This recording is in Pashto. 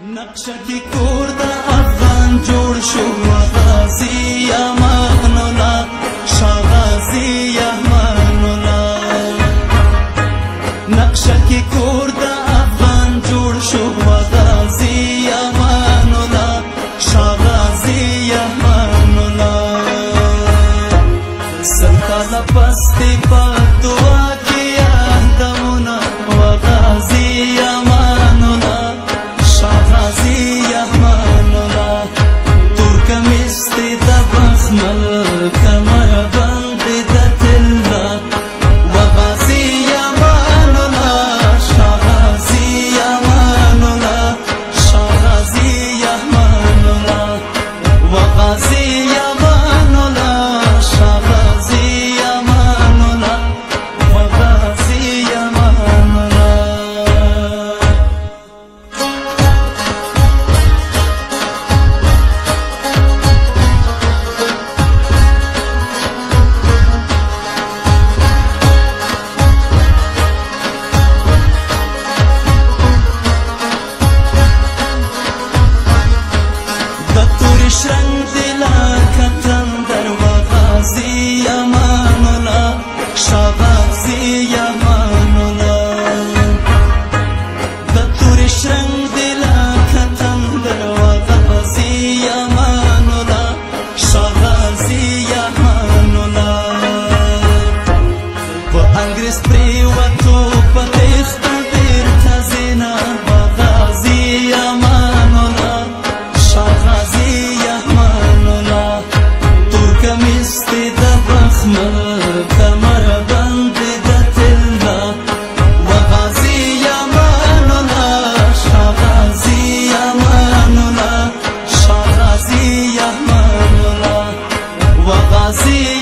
نقشه کی کور د افغان جوړ شو غازی امان الله شاه غازی امان الله نقشه کی کور د افغان جوړ شو غازی امان الله شاه غازی امان الله سلطان پستی په دعا کې یادونه غازی امان الله غازی امان الله ترکمستی د بخمل کمر باندې د تللا و غازی امان الله شاه غازی امان الله شاه غازی امان الله و غازی امان الله شاه غازی امان الله و غازی امان الله شرنگ دلا کتن در و غازی امان الله شاه غازی امان الله د تور شرنگ دلا کتن در و غازی امان الله شاه غازی امان الله په انګریز پریوتو په تخت ډیر تزینا غازی امان الله شاه غازی کمیستی د بخمل کمر باندې د تللا و غازی امان الله شاه غازی امان الله شاه غازی امان الله و غازی